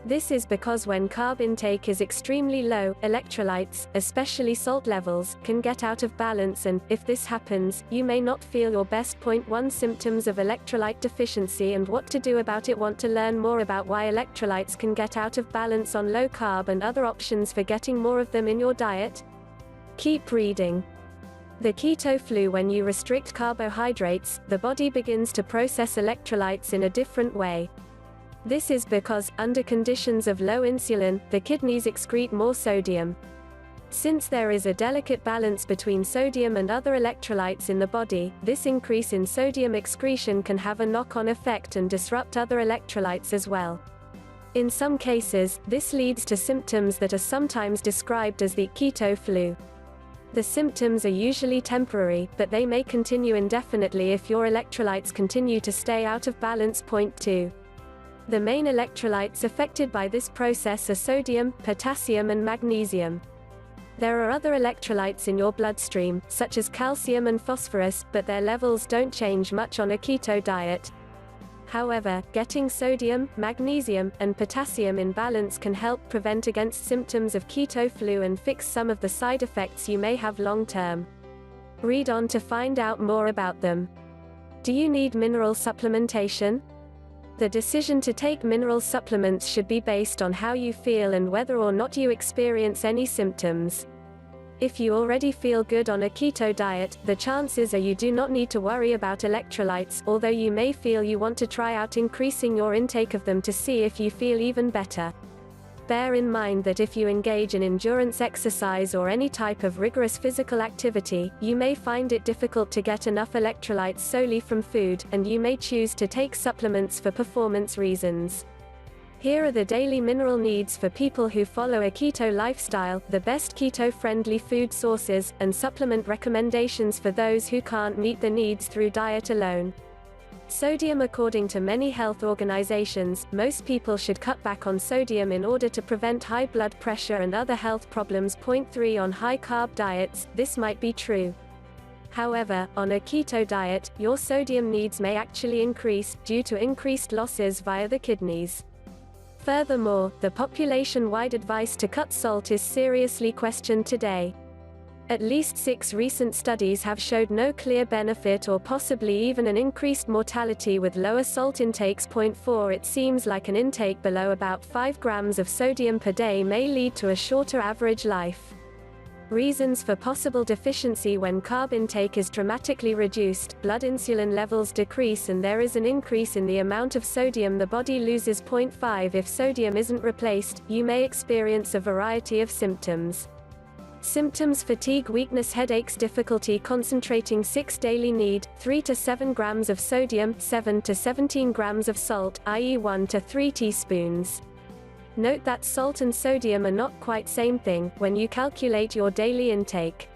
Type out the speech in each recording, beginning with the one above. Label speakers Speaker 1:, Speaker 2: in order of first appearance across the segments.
Speaker 1: This is because when carb intake is extremely low, electrolytes, especially salt levels, can get out of balance and, if this happens, you may not feel your best. 1 Symptoms of electrolyte deficiency and what to do about it. Want to learn more about why electrolytes can get out of balance on low carb and other options for getting more of them in your diet? Keep reading. The keto flu. When you restrict carbohydrates, the body begins to process electrolytes in a different way. This is because, under conditions of low insulin, the kidneys excrete more sodium. Since there is a delicate balance between sodium and other electrolytes in the body, this increase in sodium excretion can have a knock-on effect and disrupt other electrolytes as well. In some cases, this leads to symptoms that are sometimes described as the keto flu. The symptoms are usually temporary, but they may continue indefinitely if your electrolytes continue to stay out of balance. 2. The main electrolytes affected by this process are sodium, potassium and magnesium. There are other electrolytes in your bloodstream, such as calcium and phosphorus, but their levels don't change much on a keto diet. However, getting sodium, magnesium, and potassium in balance can help prevent against symptoms of keto flu and fix some of the side effects you may have long-term. Read on to find out more about them. Do you need mineral supplementation? The decision to take mineral supplements should be based on how you feel and whether or not you experience any symptoms. If you already feel good on a keto diet, the chances are you do not need to worry about electrolytes, although you may feel you want to try out increasing your intake of them to see if you feel even better. Bear in mind that if you engage in endurance exercise or any type of rigorous physical activity, you may find it difficult to get enough electrolytes solely from food, and you may choose to take supplements for performance reasons. Here are the daily mineral needs for people who follow a keto lifestyle, the best keto-friendly food sources, and supplement recommendations for those who can't meet the needs through diet alone. Sodium. According to many health organizations, most people should cut back on sodium in order to prevent high blood pressure and other health problems. 3 On high-carb diets, this might be true. However, on a keto diet, your sodium needs may actually increase, due to increased losses via the kidneys. Furthermore, the population-wide advice to cut salt is seriously questioned today. At least 6 recent studies have showed no clear benefit or possibly even an increased mortality with lower salt intakes. 4 It seems like an intake below about 5 grams of sodium per day may lead to a shorter average life. Reasons for possible deficiency: when carb intake is dramatically reduced, blood insulin levels decrease and there is an increase in the amount of sodium the body loses. 5 If sodium isn't replaced, you may experience a variety of symptoms. Symptoms: fatigue, weakness, headaches, difficulty concentrating. 6 Daily need: 3 to 7 grams of sodium, 7 to 17 grams of salt, i.e. 1 to 3 teaspoons. Note that salt and sodium are not quite same thing when you calculate your daily intake.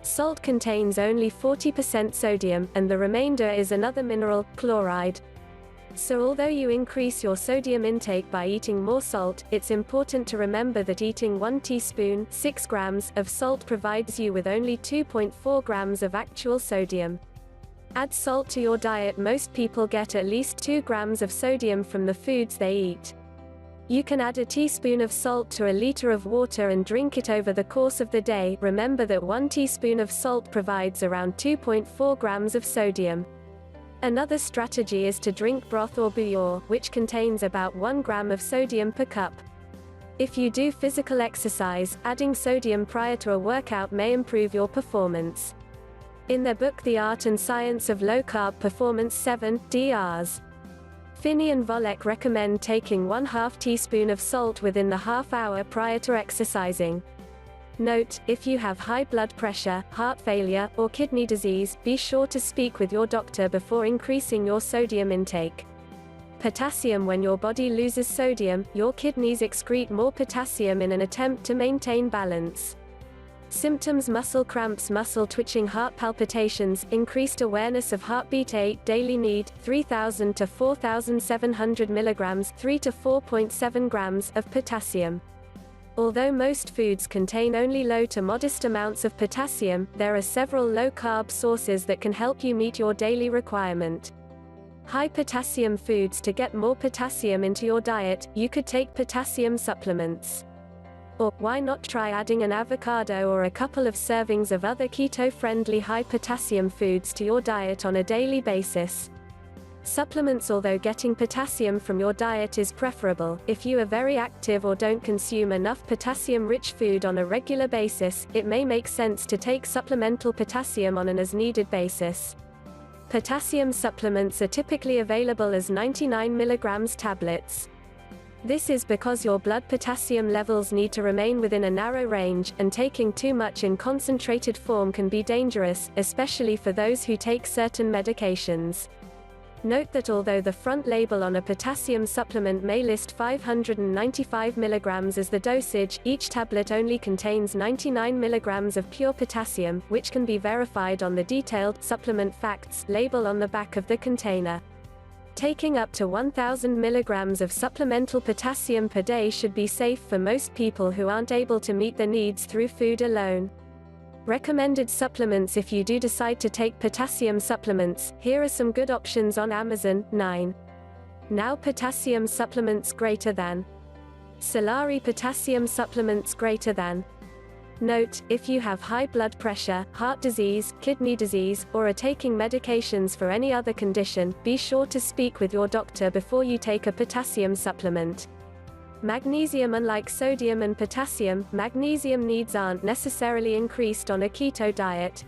Speaker 1: Salt contains only 40% sodium, and the remainder is another mineral, chloride. So although you increase your sodium intake by eating more salt, it's important to remember that eating 1 teaspoon, 6 grams, of salt provides you with only 2.4 grams of actual sodium. Add salt to your diet. Most people get at least 2 grams of sodium from the foods they eat. You can add a teaspoon of salt to a liter of water and drink it over the course of the day. Remember that 1 teaspoon of salt provides around 2.4 grams of sodium. Another strategy is to drink broth or bouillon, which contains about 1 gram of sodium per cup. If you do physical exercise, adding sodium prior to a workout may improve your performance. In their book The Art and Science of Low Carb Performance 7, Drs. Finney and Volek recommend taking 1/2 teaspoon of salt within the half hour prior to exercising. Note, if you have high blood pressure, heart failure, or kidney disease, be sure to speak with your doctor before increasing your sodium intake. Potassium: when your body loses sodium, your kidneys excrete more potassium in an attempt to maintain balance. Symptoms: muscle cramps, muscle twitching, heart palpitations, increased awareness of heartbeat. 8 Daily need: 3,000 to 4,700 milligrams, 3 to 4.7 grams, of potassium. Although most foods contain only low to modest amounts of potassium, there are several low-carb sources that can help you meet your daily requirement. High potassium foods. To get more potassium into your diet, you could take potassium supplements. Or, why not try adding an avocado or a couple of servings of other keto-friendly high potassium foods to your diet on a daily basis? Supplements. Although getting potassium from your diet is preferable, if you are very active or don't consume enough potassium-rich food on a regular basis, it may make sense to take supplemental potassium on an as-needed basis. Potassium supplements are typically available as 99 mg tablets. This is because your blood potassium levels need to remain within a narrow range, and taking too much in concentrated form can be dangerous, especially for those who take certain medications. Note that although the front label on a potassium supplement may list 595 mg as the dosage, each tablet only contains 99 mg of pure potassium, which can be verified on the detailed supplement facts label on the back of the container. Taking up to 1000 mg of supplemental potassium per day should be safe for most people who aren't able to meet their needs through food alone. Recommended supplements. If you do decide to take potassium supplements, here are some good options on Amazon. 9. Now potassium supplements greater than. Solari potassium supplements greater than. Note, if you have high blood pressure, heart disease, kidney disease, or are taking medications for any other condition, be sure to speak with your doctor before you take a potassium supplement. Magnesium. Unlike sodium and potassium, magnesium needs aren't necessarily increased on a keto diet.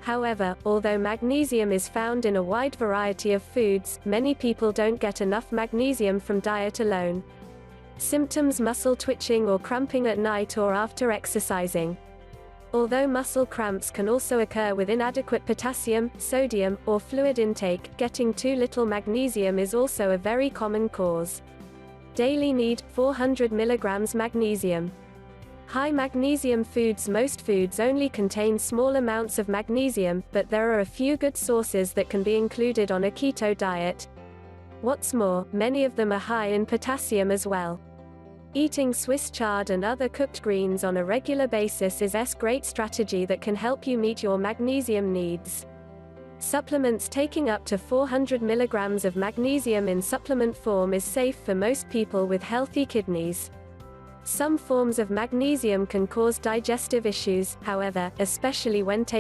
Speaker 1: However, although magnesium is found in a wide variety of foods, many people don't get enough magnesium from diet alone. Symptoms: muscle twitching or cramping at night or after exercising. Although muscle cramps can also occur with inadequate potassium, sodium, or fluid intake, getting too little magnesium is also a very common cause. Daily need: 400 mg magnesium. High magnesium foods. Most foods only contain small amounts of magnesium, but there are a few good sources that can be included on a keto diet. What's more, many of them are high in potassium as well. Eating Swiss chard and other cooked greens on a regular basis is a great strategy that can help you meet your magnesium needs. Supplements. Taking up to 400 mg of magnesium in supplement form is safe for most people with healthy kidneys. Some forms of magnesium can cause digestive issues, however, especially when taken